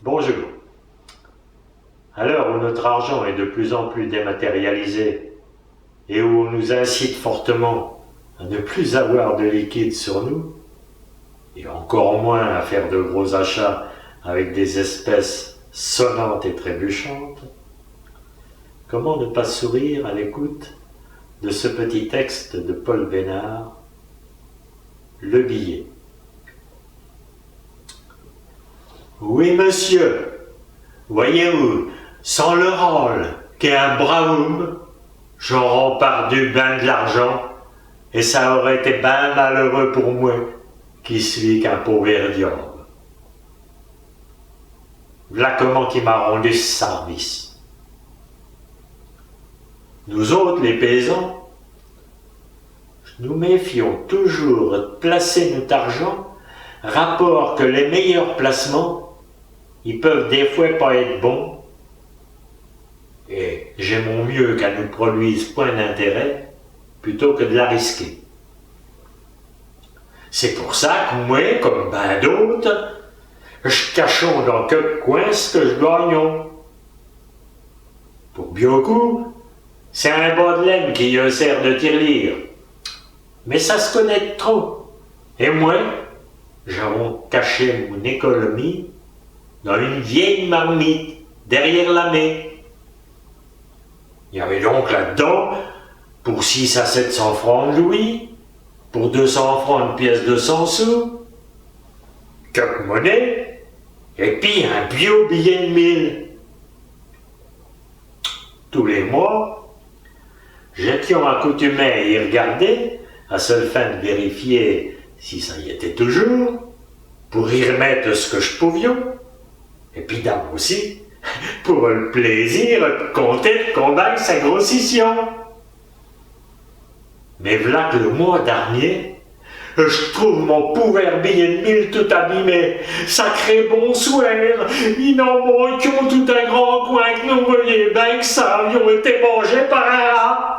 Bonjour. À l'heure où notre argent est de plus en plus dématérialisé et où on nous incite fortement à ne plus avoir de liquide sur nous, et encore moins à faire de gros achats avec des espèces sonnantes et trébuchantes, comment ne pas sourire à l'écoute de ce petit texte de Paul Bénard, Le billet. Oui, monsieur, voyez-vous, sans le rôle qu'est un bravoum, j'aurais perdu ben de l'argent, et ça aurait été ben malheureux pour moi, qui suis qu'un pauvre diable. Voilà comment qui m'a rendu ce service. Nous autres, les paysans, nous méfions toujours de placer notre argent, rapport que les meilleurs placements, ils peuvent des fois pas être bons, et j'aime mieux qu'elle nous produise point d'intérêt, plutôt que de la risquer. C'est pour ça que moi, comme ben d'autres, je cachons dans quelques coins ce que je gagne. Pour beaucoup, c'est un bas de laine qui sert de tirelire. Mais ça se connaît trop. Et moi, j'avais caché mon économie dans une vieille marmite derrière la main. Il y avait donc là-dedans, pour 6 à 700 francs de louis, pour 200 francs une pièce de 100 sous, quelques monnaies, et puis un bio billet de 1000. Tous les mois, j'étais accoutumé à y regarder, à seule fin de vérifier si ça y était toujours, pour y remettre ce que je pouvais, et puis d'abord aussi, pour le plaisir de compter combien ça grossission. Mais voilà que le mois dernier, je trouve mon pauvre billet de 1000 tout abîmé. Sacré bonsoir, ils n'en manquent tout un grand coin que nous voyez bien que ça avions été mangés par un rat.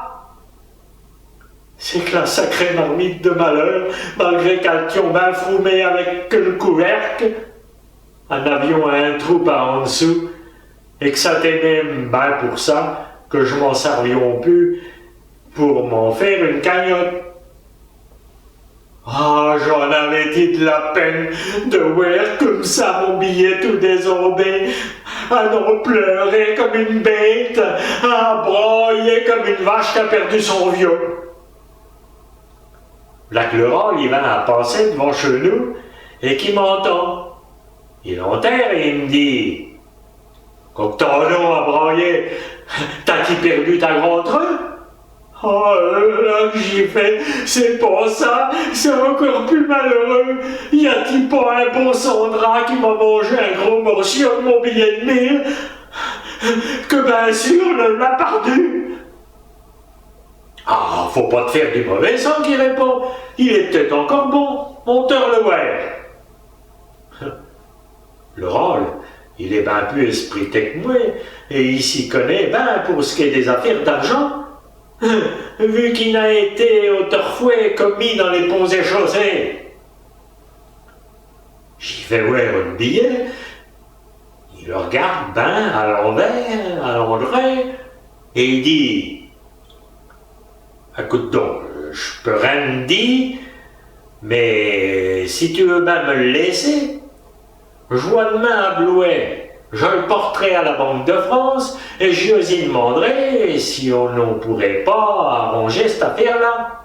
C'est que la sacrée marmite de malheur, malgré qu'elle tient bien froumé avec le couvercle, un avion a un trou par en dessous, et que ça t'est même bien pour ça que je m'en servions plus pour m'en faire une cagnotte. Ah, j'en avais dit de la peine de voir comme ça mon billet tout désorbé, à en pleurer comme une bête, à broyer comme une vache qui a perdu son vieux. Là que le rôle, il va à passer devant chez nous et qui m'entend. Il enterre et il me dit: quand t'as long à broyer, t'as-tu perdu ta grande rue? Oh là que j'y fais, c'est pas ça, c'est encore plus malheureux. Y a-t-il pas un bon Sandra qui m'a mangé un gros morceau de mon billet de 1000 que bien sûr ne l'a perdu? Ah, faut pas te faire du mauvais sang qui répond. Il est peut-être encore bon, monteur le ouais. Le rôle, il est bien plus esprité que moi, et il s'y connaît bien pour ce qui est des affaires d'argent. Vu qu'il n'a été autrefois commis dans les ponts et chaussées. J'y fais voir le billet, il le regarde ben à l'envers, à l'endroit, et il dit: écoute donc, je peux rien te dire, mais si tu veux bien me le laisser, je vois demain à Blouet. Je le porterai à la Banque de France et je lui demanderai si on ne pourrait pas arranger cette affaire-là.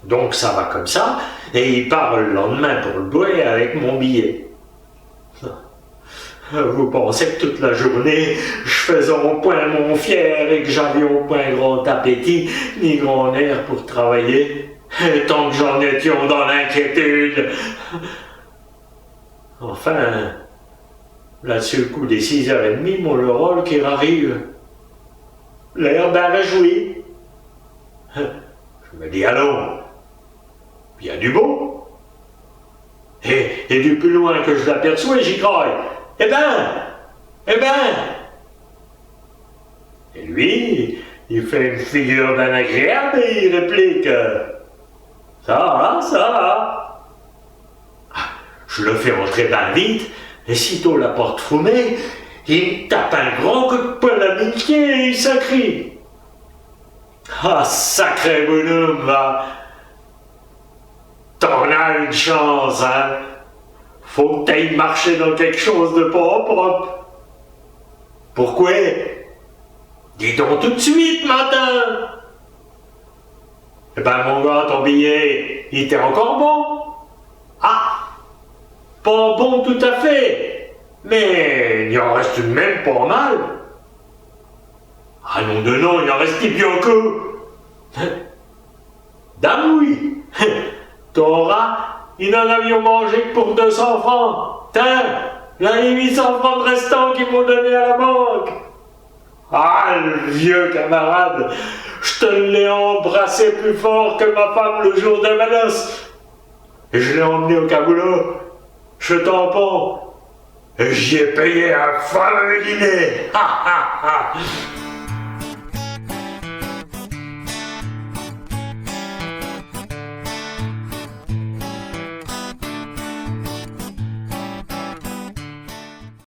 Donc ça va comme ça, et il part le lendemain pour le Blouet avec mon billet. Vous pensez que toute la journée, je faisais au point mon fier et que j'avais au point grand appétit, ni grand air pour travailler, et tant que j'en étais dans l'inquiétude. Enfin, là-dessus le coup des 6h30, mon le rôle qui arrive. L'air bien réjoui. Je me dis: allons, il y a du beau. Et du plus loin que je l'aperçois, j'y crois. Eh ben. Et lui, il fait une figure bien agréable et il réplique: ça va. Je le fais entrer bien vite, Et sitôt la porte fumée, il me tape un grand coup de poing à mi-pied et il s'écrie. Ah, sacré bonhomme, va! T'en as une chance, hein? Faut que t'ailles marcher dans quelque chose de pas propre. Pourquoi? Dis donc tout de suite, matin! Eh ben, mon gars, ton billet, il était encore bon? Ah! Pas bon tout à fait, mais il en reste tout de même pas mal. Ah non de non, il en restait bien que. Dame oui, t'auras, ils en avions mangé que pour 200 francs. Tiens, là les 800 francs de restants qu'ils m'ont donné à la banque. Ah, le vieux camarade, je te l'ai embrassé plus fort que ma femme le jour de ma noce. Et je l'ai emmené au caboulot. Je tampon, et j'y ai payé un fameux dîner. Ha ha ha.